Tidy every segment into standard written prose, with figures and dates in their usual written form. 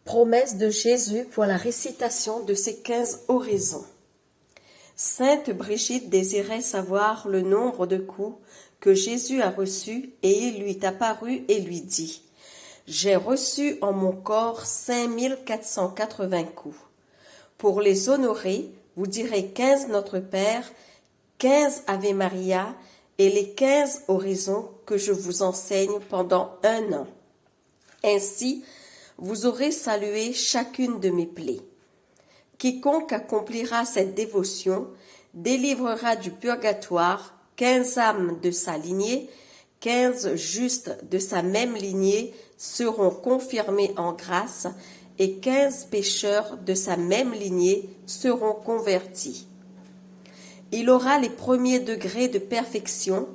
Promesse de Jésus pour la récitation de ces 15 oraisons. Sainte Brigitte désirait savoir le nombre de coups que Jésus a reçus et il lui apparut et lui dit : J'ai reçu en mon corps 5480 coups. Pour les honorer, vous direz 15 Notre Père, 15 Ave Maria et les 15 oraisons que je vous enseigne pendant 1 an. Ainsi, vous aurez salué chacune de mes plaies. Quiconque accomplira cette dévotion délivrera du purgatoire 15 âmes de sa lignée, 15 justes de sa même lignée seront confirmés en grâce et 15 pécheurs de sa même lignée seront convertis. Il aura les premiers degrés de perfection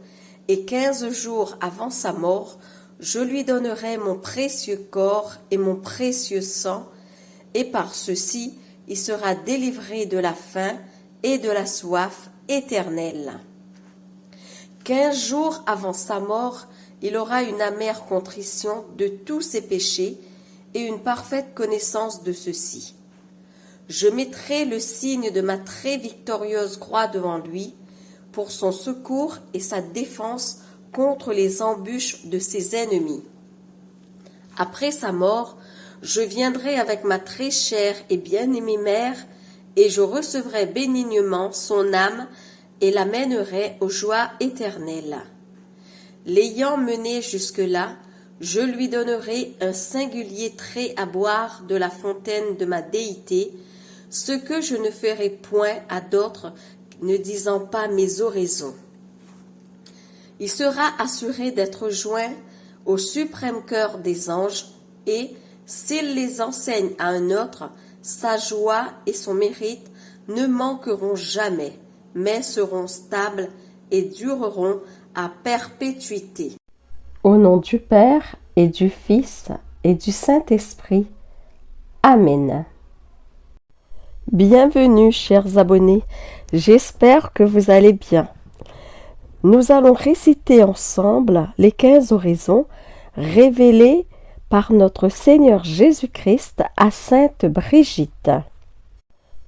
et 15 jours avant sa mort, je lui donnerai mon précieux corps et mon précieux sang, et par ceci, il sera délivré de la faim et de la soif éternelle. 15 jours avant sa mort, il aura une amère contrition de tous ses péchés et une parfaite connaissance de ceux-ci. Je mettrai le signe de ma très victorieuse croix devant lui pour son secours et sa défense contre les embûches de ses ennemis. Après sa mort, je viendrai avec ma très chère et bien-aimée mère, et je recevrai bénignement son âme et l'amènerai aux joies éternelles. L'ayant menée jusque-là, je lui donnerai un singulier trait à boire de la fontaine de ma déité, ce que je ne ferai point à d'autres, ne disant pas mes oraisons. Il sera assuré d'être joint au suprême cœur des anges et, s'il les enseigne à un autre, sa joie et son mérite ne manqueront jamais, mais seront stables et dureront à perpétuité. Au nom du Père et du Fils et du Saint-Esprit. Amen. Bienvenue, chers abonnés, j'espère que vous allez bien. Nous allons réciter ensemble les 15 oraisons révélées par notre Seigneur Jésus-Christ à Sainte Brigitte.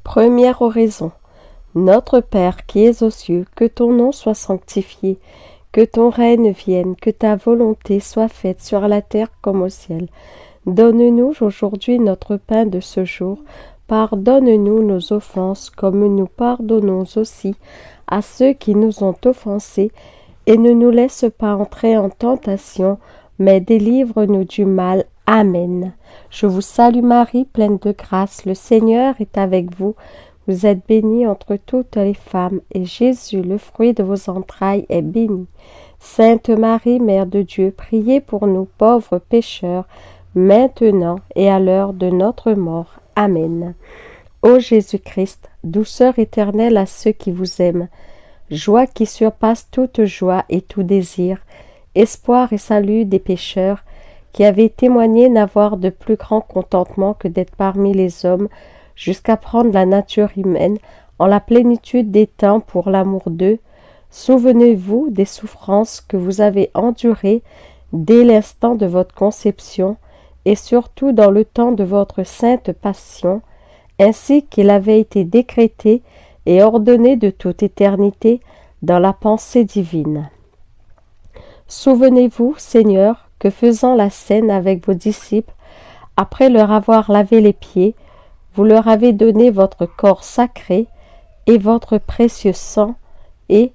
Première oraison. Notre Père qui es aux cieux, que ton nom soit sanctifié, que ton règne vienne, que ta volonté soit faite sur la terre comme au ciel. Donne-nous aujourd'hui notre pain de ce jour. Pardonne-nous nos offenses comme nous pardonnons aussi à ceux qui nous ont offensés, et ne nous laisse pas entrer en tentation, mais délivre-nous du mal. Amen. Je vous salue Marie, pleine de grâce, le Seigneur est avec vous. Vous êtes bénie entre toutes les femmes, et Jésus, le fruit de vos entrailles, est béni. Sainte Marie, Mère de Dieu, priez pour nous pauvres pécheurs, maintenant et à l'heure de notre mort. Amen. Ô Jésus-Christ, douceur éternelle à ceux qui vous aiment, joie qui surpasse toute joie et tout désir, espoir et salut des pécheurs, qui avaient témoigné n'avoir de plus grand contentement que d'être parmi les hommes, jusqu'à prendre la nature humaine en la plénitude des temps pour l'amour d'eux, souvenez-vous des souffrances que vous avez endurées dès l'instant de votre conception, et surtout dans le temps de votre sainte passion, ainsi qu'il avait été décrété et ordonné de toute éternité dans la pensée divine. Souvenez-vous, Seigneur, que faisant la scène avec vos disciples, après leur avoir lavé les pieds, vous leur avez donné votre corps sacré et votre précieux sang, et,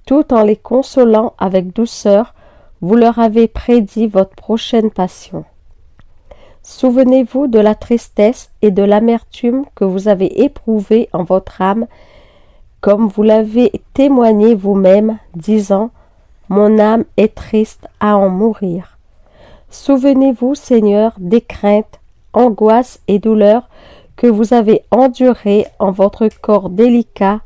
tout en les consolant avec douceur, vous leur avez prédit votre prochaine passion. Souvenez-vous de la tristesse et de l'amertume que vous avez éprouvée en votre âme, comme vous l'avez témoigné vous-même, disant « Mon âme est triste à en mourir ». Souvenez-vous, Seigneur, des craintes, angoisses et douleurs que vous avez endurées en votre corps délicat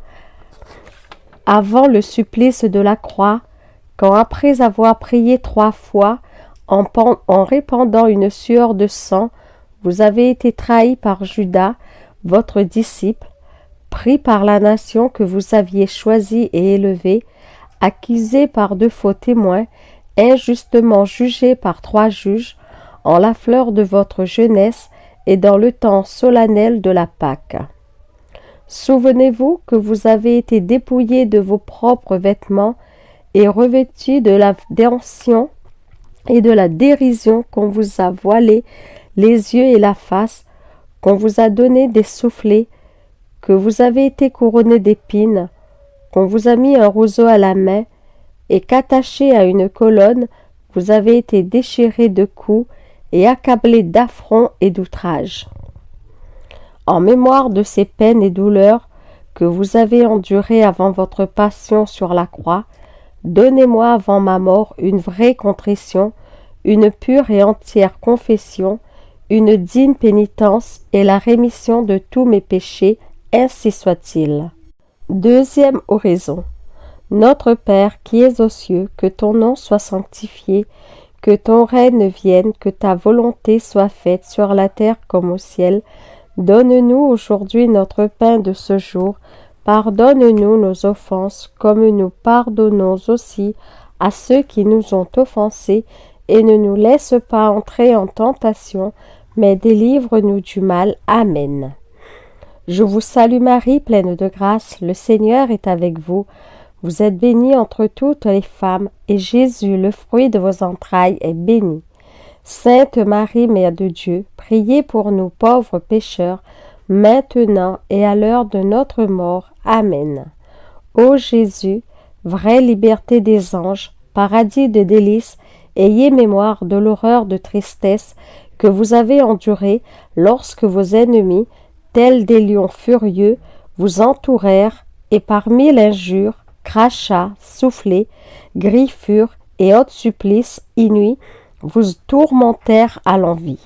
avant le supplice de la croix, quand après avoir prié 3 fois, en répandant une sueur de sang, vous avez été trahi par Judas, votre disciple, pris par la nation que vous aviez choisie et élevée, accusé par 2 faux témoins, injustement jugé par 3 juges, en la fleur de votre jeunesse et dans le temps solennel de la Pâque. Souvenez-vous que vous avez été dépouillés de vos propres vêtements et revêtus de la détention et de la dérision, qu'on vous a voilé les yeux et la face, qu'on vous a donné des soufflets, que vous avez été couronnés d'épines, qu'on vous a mis un roseau à la main, et qu'attaché à une colonne, vous avez été déchirés de coups et accablés d'affronts et d'outrages. En mémoire de ces peines et douleurs que vous avez endurées avant votre passion sur la croix, donnez-moi avant ma mort une vraie contrition, une pure et entière confession, une digne pénitence et la rémission de tous mes péchés, ainsi soit-il. Deuxième oraison. Notre Père qui es aux cieux, que ton nom soit sanctifié, que ton règne vienne, que ta volonté soit faite sur la terre comme au ciel. Donne-nous aujourd'hui notre pain de ce jour. Pardonne-nous nos offenses, comme nous pardonnons aussi à ceux qui nous ont offensés, et ne nous laisse pas entrer en tentation, mais délivre-nous du mal. Amen. Je vous salue Marie, pleine de grâce, le Seigneur est avec vous. Vous êtes bénie entre toutes les femmes, et Jésus, le fruit de vos entrailles, est béni. Sainte Marie, Mère de Dieu, priez pour nous pauvres pécheurs, maintenant et à l'heure de notre mort. Amen. Ô Jésus, vraie liberté des anges, paradis de délices, ayez mémoire de l'horreur de tristesse que vous avez endurée lorsque vos ennemis, tels des lions furieux, vous entourèrent, et par mille injures, crachats, soufflets, griffures et autres supplices inouïs vous tourmentèrent à l'envi.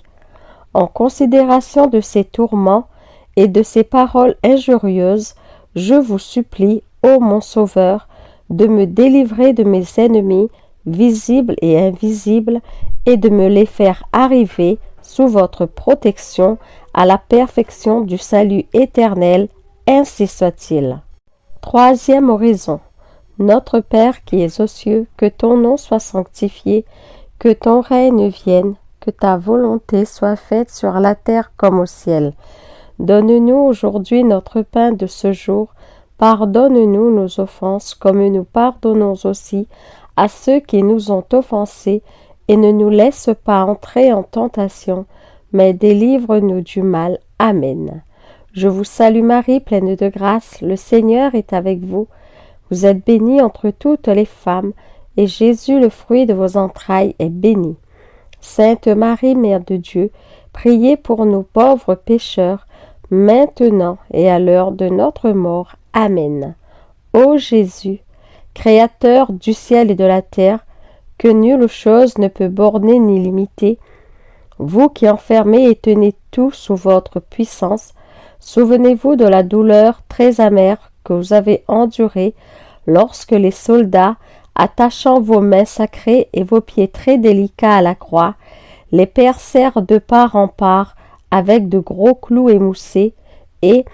En considération de ces tourments et de ces paroles injurieuses, je vous supplie, ô mon Sauveur, de me délivrer de mes ennemis, visibles et invisibles, et de me les faire arriver sous votre protection à la perfection du salut éternel, ainsi soit-il. Troisième oraison. Notre Père qui es aux cieux, que ton nom soit sanctifié, que ton règne vienne, que ta volonté soit faite sur la terre comme au ciel. Donne-nous aujourd'hui notre pain de ce jour. Pardonne-nous nos offenses, comme nous pardonnons aussi à ceux qui nous ont offensés, et ne nous laisse pas entrer en tentation, mais délivre-nous du mal. Amen. Je vous salue Marie, pleine de grâce, le Seigneur est avec vous. Vous êtes bénie entre toutes les femmes, et Jésus, le fruit de vos entrailles, est béni. Sainte Marie, Mère de Dieu, priez pour nous pauvres pécheurs, maintenant et à l'heure de notre mort. Amen. Ô Jésus, Créateur du ciel et de la terre, que nulle chose ne peut borner ni limiter, vous qui enfermez et tenez tout sous votre puissance, souvenez-vous de la douleur très amère que vous avez endurée lorsque les soldats, attachant vos mains sacrées et vos pieds très délicats à la croix, les percèrent de part en part avec de gros clous émoussés, et,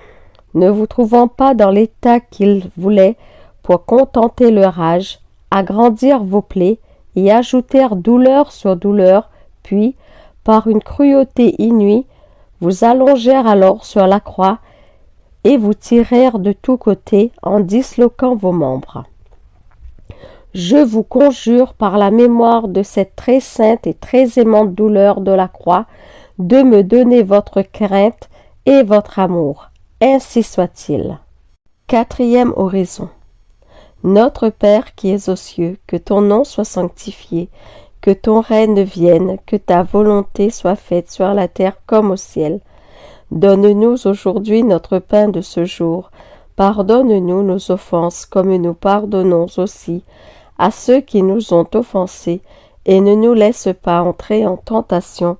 ne vous trouvant pas dans l'état qu'ils voulaient pour contenter leur rage, agrandirent vos plaies et ajoutèrent douleur sur douleur, puis, par une cruauté inouïe, vous allongèrent alors sur la croix et vous tirèrent de tous côtés en disloquant vos membres. Je vous conjure par la mémoire de cette très sainte et très aimante douleur de la croix de me donner votre crainte et votre amour. Ainsi soit-il. Quatrième oraison. Notre Père qui es aux cieux, que ton nom soit sanctifié, que ton règne vienne, que ta volonté soit faite sur la terre comme au ciel. Donne-nous aujourd'hui notre pain de ce jour. Pardonne-nous nos offenses, comme nous pardonnons aussi à ceux qui nous ont offensés, et ne nous laisse pas entrer en tentation,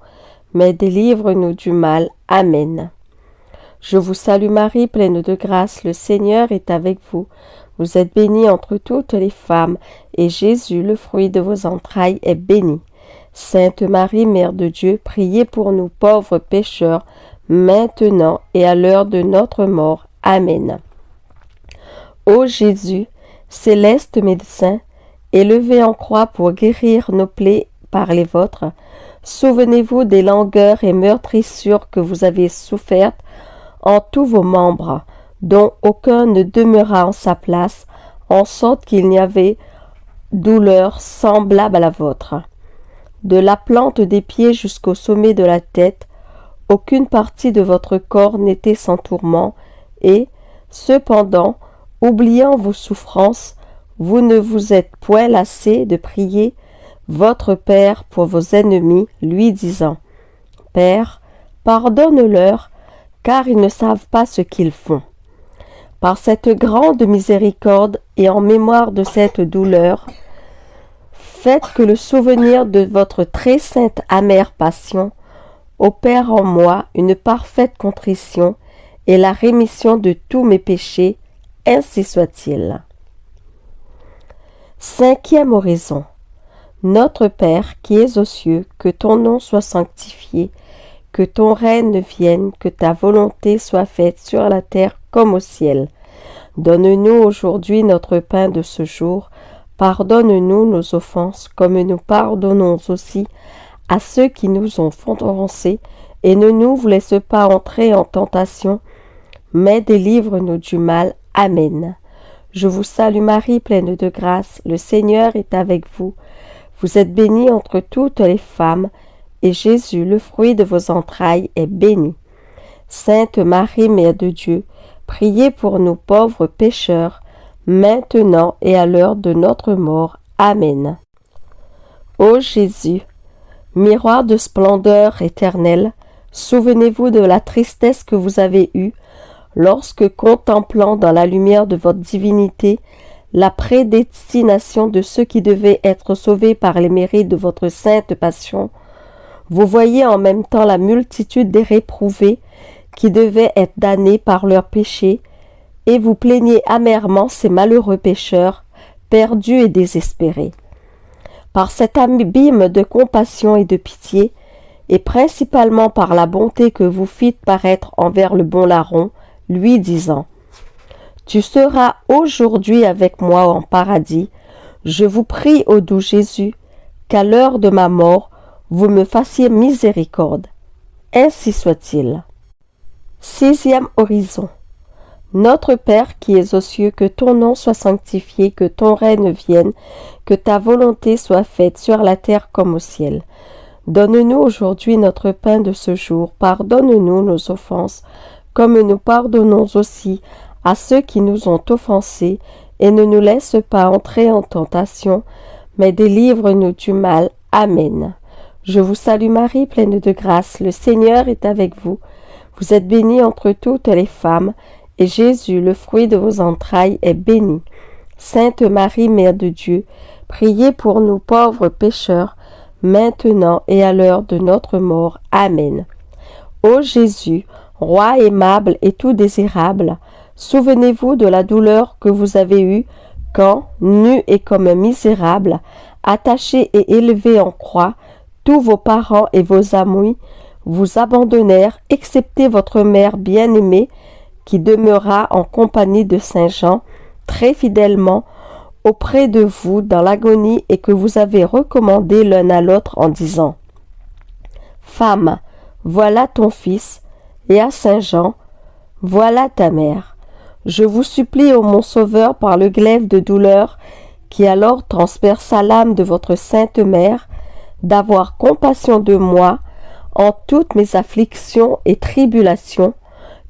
mais délivre-nous du mal. Amen. Je vous salue Marie, pleine de grâce, le Seigneur est avec vous. Vous êtes bénie entre toutes les femmes, et Jésus, le fruit de vos entrailles, est béni. Sainte Marie, Mère de Dieu, priez pour nous pauvres pécheurs, maintenant et à l'heure de notre mort. Amen. Ô Jésus, céleste médecin, élevé en croix pour guérir nos plaies par les vôtres, Souvenez-vous des langueurs et meurtrissures que vous avez souffertes en tous vos membres, dont aucun ne demeura en sa place, en sorte qu'il n'y avait douleur semblable à la vôtre. De la plante des pieds jusqu'au sommet de la tête, aucune partie de votre corps n'était sans tourment, et, cependant, oubliant vos souffrances, vous ne vous êtes point lassé de prier votre Père pour vos ennemis, lui disant « Père, pardonne-leur, car ils ne savent pas ce qu'ils font. » Par cette grande miséricorde et en mémoire de cette douleur, faites que le souvenir de votre très sainte amère passion opère en moi une parfaite contrition et la rémission de tous mes péchés, ainsi soit-il. 5e oraison. Notre Père qui es aux cieux, que ton nom soit sanctifié, que ton règne vienne, que ta volonté soit faite sur la terre comme au ciel. Donne-nous aujourd'hui notre pain de ce jour. Pardonne-nous nos offenses, comme nous pardonnons aussi à ceux qui nous ont offensés, et ne nous laisse pas entrer en tentation, mais délivre-nous du mal. Amen. Je vous salue Marie, pleine de grâce, le Seigneur est avec vous. Vous êtes bénie entre toutes les femmes, et Jésus, le fruit de vos entrailles, est béni. Sainte Marie, Mère de Dieu, priez pour nous pauvres pécheurs, maintenant et à l'heure de notre mort. Amen. Ô Jésus, miroir de splendeur éternelle, souvenez-vous de la tristesse que vous avez eue lorsque, contemplant dans la lumière de votre divinité la prédestination de ceux qui devaient être sauvés par les mérites de votre sainte passion, vous voyez en même temps la multitude des réprouvés qui devaient être damnés par leurs péchés, et vous plaignez amèrement ces malheureux pécheurs, perdus et désespérés. Par cet abîme de compassion et de pitié, et principalement par la bonté que vous fîtes paraître envers le bon larron, lui disant « Tu seras aujourd'hui avec moi en paradis, je vous prie, ô doux Jésus, qu'à l'heure de ma mort, vous me fassiez miséricorde. Ainsi soit-il. » 6e horizon. Notre Père qui es aux cieux, que ton nom soit sanctifié, que ton règne vienne, que ta volonté soit faite sur la terre comme au ciel. Donne-nous aujourd'hui notre pain de ce jour. Pardonne-nous nos offenses, comme nous pardonnons aussi à ceux qui nous ont offensés, et ne nous laisse pas entrer en tentation, mais délivre-nous du mal. Amen. Je vous salue Marie, pleine de grâce, le Seigneur est avec vous. Vous êtes bénie entre toutes les femmes, et Jésus, le fruit de vos entrailles, est béni. Sainte Marie, Mère de Dieu, priez pour nous pauvres pécheurs, maintenant et à l'heure de notre mort. Amen. Ô Jésus, Roi aimable et tout désirable, souvenez-vous de la douleur que vous avez eue quand, nu et comme un misérable, attaché et élevé en croix, tous vos parents et vos amis vous abandonnèrent, excepté votre mère bien-aimée, qui demeura en compagnie de Saint Jean, très fidèlement auprès de vous dans l'agonie, et que vous avez recommandé l'un à l'autre en disant « Femme, voilà ton fils », et à Saint Jean « Voilà ta mère ». Je vous supplie, ô mon Sauveur, par le glaive de douleur qui alors transperça l'âme de votre sainte mère, d'avoir compassion de moi en toutes mes afflictions et tribulations,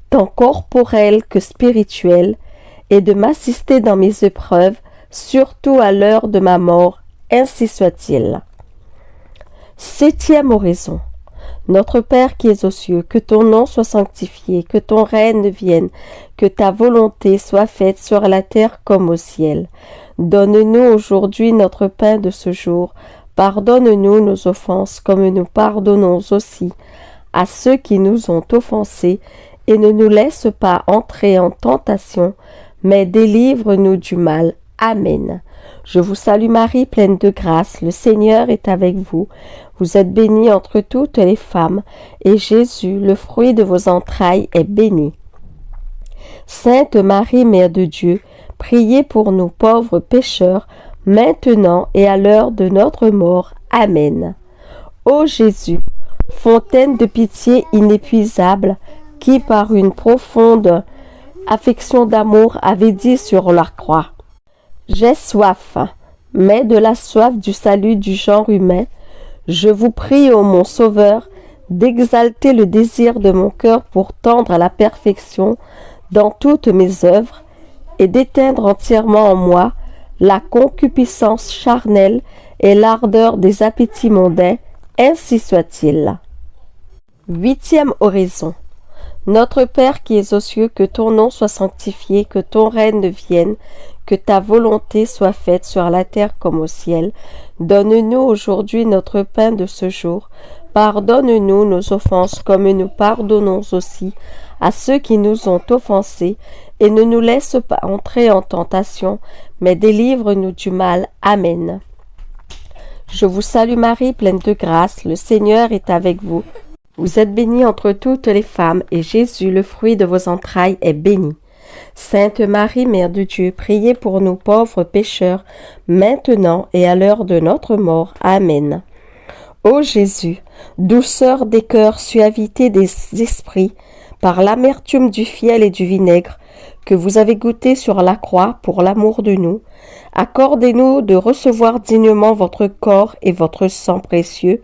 tant corporelles que spirituelles, et de m'assister dans mes épreuves, surtout à l'heure de ma mort, ainsi soit-il. 7e oraison. Notre Père qui es aux cieux, que ton nom soit sanctifié, que ton règne vienne, que ta volonté soit faite sur la terre comme au ciel. Donne-nous aujourd'hui notre pain de ce jour. Pardonne-nous nos offenses, comme nous pardonnons aussi à ceux qui nous ont offensés, et ne nous laisse pas entrer en tentation, mais délivre-nous du mal. Amen. Je vous salue Marie, pleine de grâce, le Seigneur est avec vous. Vous êtes bénie entre toutes les femmes, et Jésus, le fruit de vos entrailles, est béni. Sainte Marie, Mère de Dieu, priez pour nous pauvres pécheurs, maintenant et à l'heure de notre mort. Amen. Ô Jésus, fontaine de pitié inépuisable, qui par une profonde affection d'amour avait dit sur la croix: j'ai soif, mais de la soif du salut du genre humain, je vous prie, ô mon Sauveur, d'exalter le désir de mon cœur pour tendre à la perfection dans toutes mes œuvres et d'éteindre entièrement en moi la concupiscence charnelle et l'ardeur des appétits mondains, ainsi soit-il. 8e oraison. Notre Père qui es aux cieux, que ton nom soit sanctifié, que ton règne vienne, que ta volonté soit faite sur la terre comme au ciel. Donne-nous aujourd'hui notre pain de ce jour. Pardonne-nous nos offenses comme nous pardonnons aussi à ceux qui nous ont offensés, et ne nous laisse pas entrer en tentation, mais délivre-nous du mal. Amen. Je vous salue Marie, pleine de grâce, le Seigneur est avec vous. Vous êtes bénie entre toutes les femmes, et Jésus, le fruit de vos entrailles, est béni. Sainte Marie, Mère de Dieu, priez pour nous pauvres pécheurs, maintenant et à l'heure de notre mort. Amen. Ô Jésus, douceur des cœurs, suavité des esprits, par l'amertume du fiel et du vinaigre, que vous avez goûté sur la croix pour l'amour de nous, accordez-nous de recevoir dignement votre corps et votre sang précieux,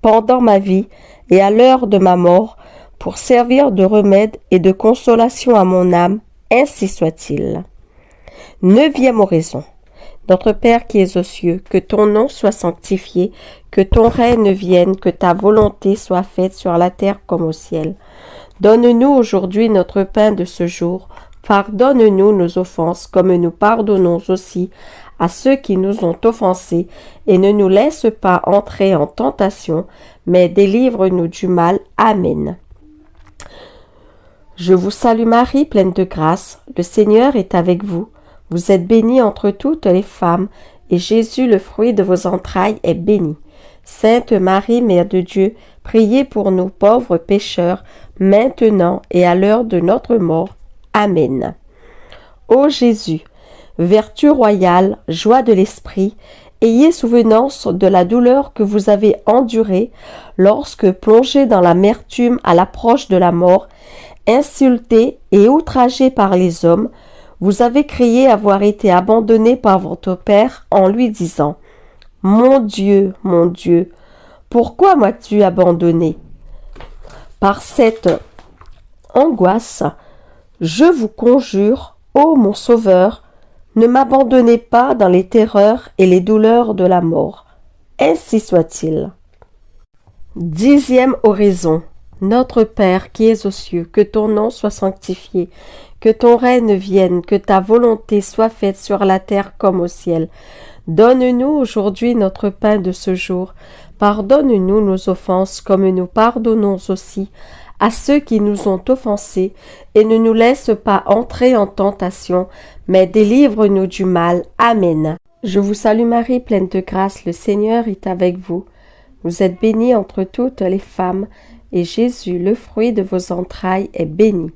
pendant ma vie et à l'heure de ma mort, pour servir de remède et de consolation à mon âme, ainsi soit-il. 9e oraison. Notre Père qui es aux cieux, que ton nom soit sanctifié, que ton règne vienne, que ta volonté soit faite sur la terre comme au ciel. Donne-nous aujourd'hui notre pain de ce jour. Pardonne-nous nos offenses, comme nous pardonnons aussi à ceux qui nous ont offensés, et ne nous laisse pas entrer en tentation, mais délivre-nous du mal. Amen. Je vous salue Marie, pleine de grâce, le Seigneur est avec vous. Vous êtes bénie entre toutes les femmes, et Jésus, le fruit de vos entrailles, est béni. Sainte Marie, Mère de Dieu, priez pour nous pauvres pécheurs, maintenant et à l'heure de notre mort. Amen. Ô Jésus, vertu royale, joie de l'esprit, ayez souvenance de la douleur que vous avez endurée lorsque, plongé dans l'amertume à l'approche de la mort, insulté et outragé par les hommes, vous avez crié avoir été abandonné par votre Père en lui disant: mon Dieu, pourquoi m'as-tu abandonné? Par cette angoisse, je vous conjure, ô mon Sauveur, ne m'abandonnez pas dans les terreurs et les douleurs de la mort. Ainsi soit-il. 10e oraison. Notre Père qui es aux cieux, que ton nom soit sanctifié, que ton règne vienne, que ta volonté soit faite sur la terre comme au ciel. Donne-nous aujourd'hui notre pain de ce jour. Pardonne-nous nos offenses comme nous pardonnons aussi à ceux qui nous ont offensés, et ne nous laisse pas entrer en tentation, mais délivre-nous du mal. Amen. Je vous salue Marie, pleine de grâce, le Seigneur est avec vous. Vous êtes bénie entre toutes les femmes, et Jésus, le fruit de vos entrailles, est béni.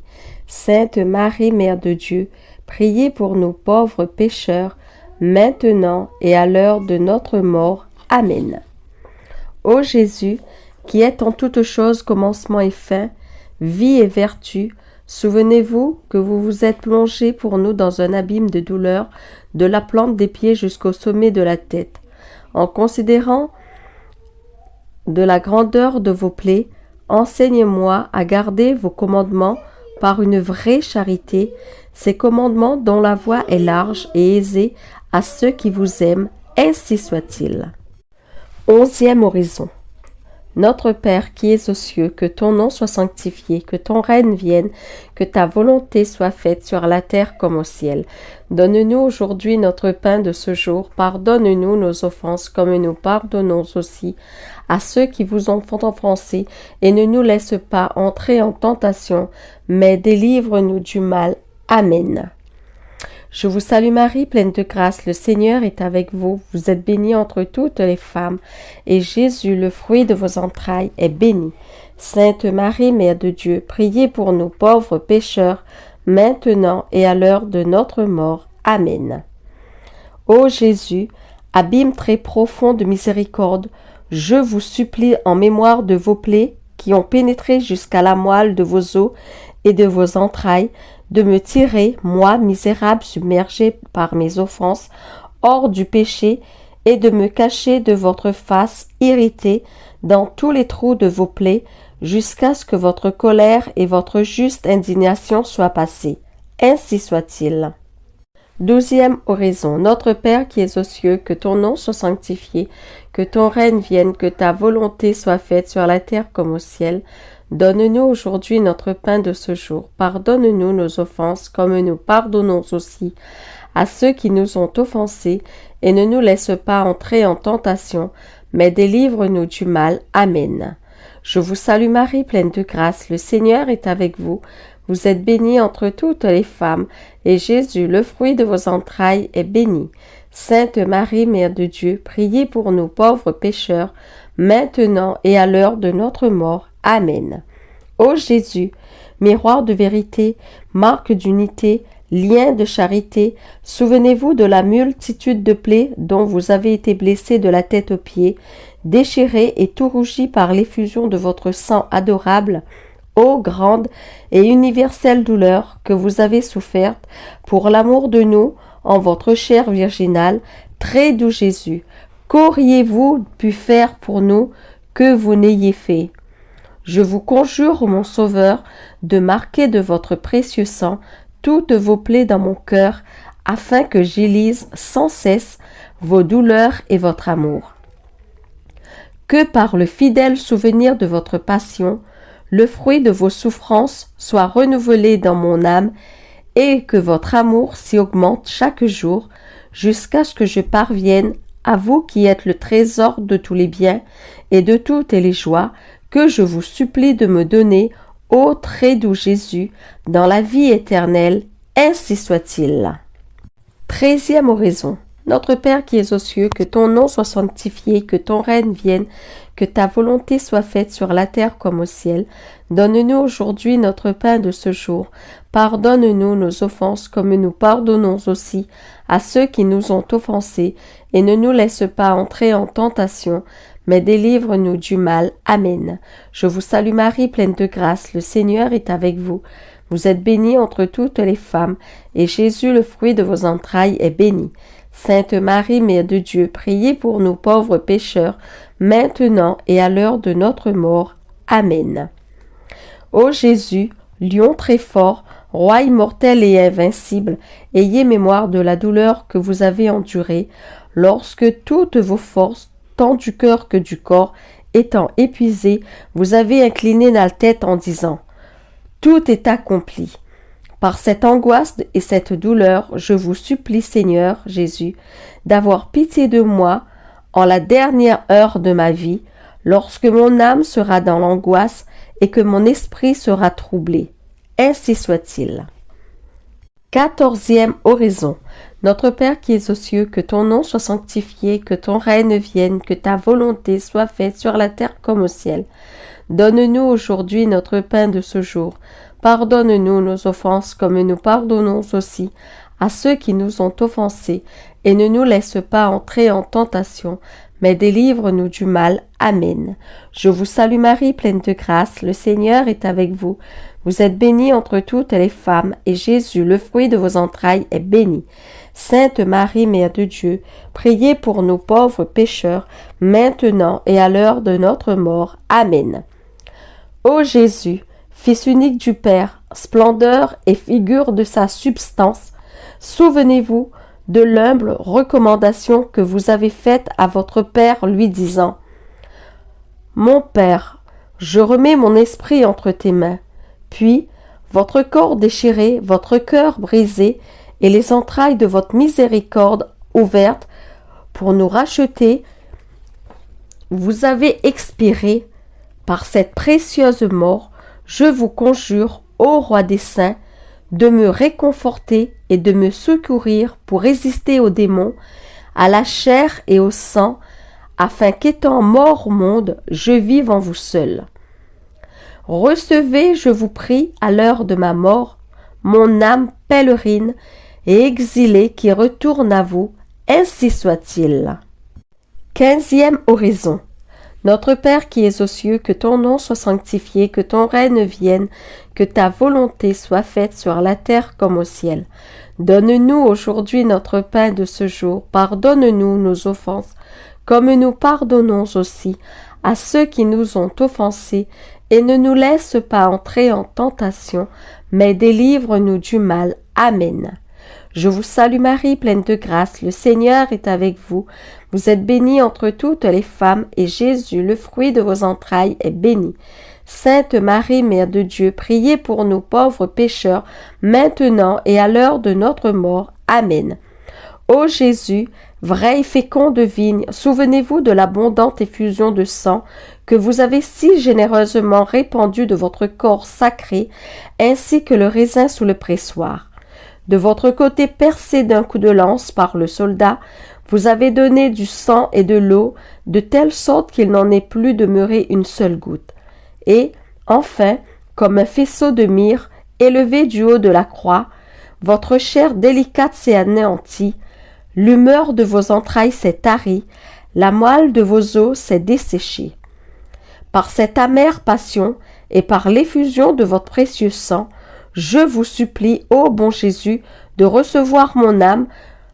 Sainte Marie, Mère de Dieu, priez pour nous pauvres pécheurs, maintenant et à l'heure de notre mort. Amen. Ô Jésus, qui êtes en toutes choses commencement et fin, vie et vertu, souvenez-vous que vous vous êtes plongé pour nous dans un abîme de douleur, de la plante des pieds jusqu'au sommet de la tête. En considérant de la grandeur de vos plaies, enseignez-moi à garder vos commandements par une vraie charité, ces commandements dont la voie est large et aisée à ceux qui vous aiment, ainsi soit-il. 11e oraison. Notre Père qui es aux cieux, que ton nom soit sanctifié, que ton règne vienne, que ta volonté soit faite sur la terre comme au ciel. Donne-nous aujourd'hui notre pain de ce jour. Pardonne-nous nos offenses comme nous pardonnons aussi à ceux qui vous ont offensés, et ne nous laisse pas entrer en tentation, mais délivre-nous du mal. Amen. Je vous salue Marie, pleine de grâce, le Seigneur est avec vous. Vous êtes bénie entre toutes les femmes, et Jésus, le fruit de vos entrailles, est béni. Sainte Marie, Mère de Dieu, priez pour nous pauvres pécheurs, maintenant et à l'heure de notre mort. Amen. Ô Jésus, abîme très profond de miséricorde, je vous supplie en mémoire de vos plaies qui ont pénétré jusqu'à la moelle de vos os et de vos entrailles, de me tirer, moi, misérable, submergé par mes offenses, hors du péché, et de me cacher de votre face irritée dans tous les trous de vos plaies, jusqu'à ce que votre colère et votre juste indignation soient passées. Ainsi soit-il. 12e oraison. Notre Père qui es aux cieux, que ton nom soit sanctifié, que ton règne vienne, que ta volonté soit faite sur la terre comme au ciel. Donne-nous aujourd'hui notre pain de ce jour. Pardonne-nous nos offenses, comme nous pardonnons aussi à ceux qui nous ont offensés, et ne nous laisse pas entrer en tentation, mais délivre-nous du mal. Amen. Je vous salue Marie, pleine de grâce, le Seigneur est avec vous. Vous êtes bénie entre toutes les femmes, et Jésus, le fruit de vos entrailles, est béni. Sainte Marie, Mère de Dieu, priez pour nous pauvres pécheurs, maintenant et à l'heure de notre mort. Amen. Ô Jésus, miroir de vérité, marque d'unité, lien de charité, souvenez-vous de la multitude de plaies dont vous avez été blessés de la tête aux pieds, déchirés et tout rougis par l'effusion de votre sang adorable. Ô grande et universelle douleur que vous avez soufferte pour l'amour de nous en votre chair virginale, très doux Jésus, qu'auriez-vous pu faire pour nous que vous n'ayez fait? Je vous conjure, mon Sauveur, de marquer de votre précieux sang toutes vos plaies dans mon cœur, afin que j'élise sans cesse vos douleurs et votre amour. Que par le fidèle souvenir de votre passion, le fruit de vos souffrances soit renouvelé dans mon âme, et que votre amour s'y augmente chaque jour, jusqu'à ce que je parvienne, à vous qui êtes le trésor de tous les biens et de toutes les joies, que je vous supplie de me donner, ô très doux Jésus, dans la vie éternelle, ainsi soit-il. 13e oraison. Notre Père qui es aux cieux, que ton nom soit sanctifié, que ton règne vienne, que ta volonté soit faite sur la terre comme au ciel. Donne-nous aujourd'hui notre pain de ce jour. Pardonne-nous nos offenses comme nous pardonnons aussi à ceux qui nous ont offensés, et ne nous laisse pas entrer en tentation, mais délivre-nous du mal. Amen. Je vous salue Marie, pleine de grâce, le Seigneur est avec vous. Vous êtes bénie entre toutes les femmes, et Jésus, le fruit de vos entrailles, est béni. Sainte Marie, Mère de Dieu, priez pour nous pauvres pécheurs, maintenant et à l'heure de notre mort. Amen. Ô Jésus, lion très fort, roi immortel et invincible, ayez mémoire de la douleur que vous avez endurée, lorsque toutes vos forces, tant du cœur que du corps, étant épuisées, vous avez incliné la tête en disant « Tout est accompli ». Par cette angoisse et cette douleur, je vous supplie, Seigneur Jésus, d'avoir pitié de moi en la dernière heure de ma vie, lorsque mon âme sera dans l'angoisse et que mon esprit sera troublé. Ainsi soit-il. 14e oraison. Notre Père qui es aux cieux, que ton nom soit sanctifié, que ton règne vienne, que ta volonté soit faite sur la terre comme au ciel. Donne-nous aujourd'hui notre pain de ce jour. Pardonne-nous nos offenses comme nous pardonnons aussi à ceux qui nous ont offensés, et ne nous laisse pas entrer en tentation, mais délivre-nous du mal. Amen. Je vous salue Marie, pleine de grâce, le Seigneur est avec vous. Vous êtes bénie entre toutes les femmes, et Jésus, le fruit de vos entrailles, est béni. Sainte Marie, Mère de Dieu, priez pour nous pauvres pécheurs, maintenant et à l'heure de notre mort. Amen. Ô Jésus, Fils unique du Père, splendeur et figure de sa substance, souvenez-vous de l'humble recommandation que vous avez faite à votre Père, lui disant « Mon Père, je remets mon esprit entre tes mains. » Puis, votre corps déchiré, votre cœur brisé, et les entrailles de votre miséricorde ouvertes pour nous racheter, vous avez expiré par cette précieuse mort. Je vous conjure, ô Roi des saints, de me réconforter et de me secourir pour résister aux démons, à la chair et au sang, afin qu'étant mort au monde, je vive en vous seul. Recevez, je vous prie, à l'heure de ma mort, mon âme pèlerine et exilée qui retourne à vous, ainsi soit-il. 15e oraison. Notre Père qui es aux cieux, que ton nom soit sanctifié, que ton règne vienne, que ta volonté soit faite sur la terre comme au ciel. Donne-nous aujourd'hui notre pain de ce jour. Pardonne-nous nos offenses, comme nous pardonnons aussi à ceux qui nous ont offensés, et ne nous laisse pas entrer en tentation, mais délivre-nous du mal. Amen. Je vous salue Marie, pleine de grâce, le Seigneur est avec vous. Vous êtes bénie entre toutes les femmes, et Jésus, le fruit de vos entrailles, est béni. Sainte Marie, Mère de Dieu, priez pour nous pauvres pécheurs, maintenant et à l'heure de notre mort. Amen. Ô Jésus, vrai et féconde vigne, souvenez-vous de l'abondante effusion de sang que vous avez si généreusement répandu de votre corps sacré, ainsi que le raisin sous le pressoir. De votre côté percé d'un coup de lance par le soldat, vous avez donné du sang et de l'eau, de telle sorte qu'il n'en est plus demeuré une seule goutte. Et, enfin, comme un faisceau de myrrhe élevé du haut de la croix, votre chair délicate s'est anéantie, l'humeur de vos entrailles s'est tarie, la moelle de vos os s'est desséchée. Par cette amère passion et par l'effusion de votre précieux sang, je vous supplie, ô bon Jésus, de recevoir mon âme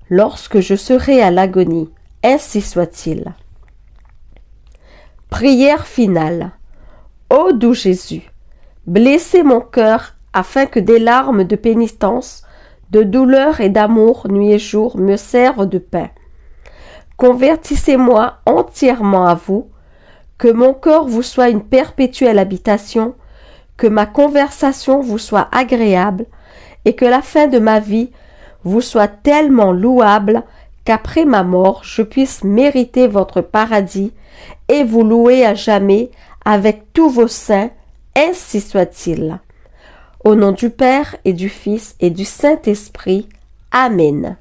lorsque je serai à l'agonie. Ainsi soit-il. Prière finale. Ô doux Jésus, blessez mon cœur afin que des larmes de pénitence, de douleur et d'amour nuit et jour me servent de pain. Convertissez-moi entièrement à vous, que mon corps vous soit une perpétuelle habitation, que ma conversation vous soit agréable et que la fin de ma vie vous soit tellement louable qu'après ma mort je puisse mériter votre paradis et vous louer à jamais avec tous vos saints, ainsi soit-il. Au nom du Père et du Fils et du Saint-Esprit. Amen.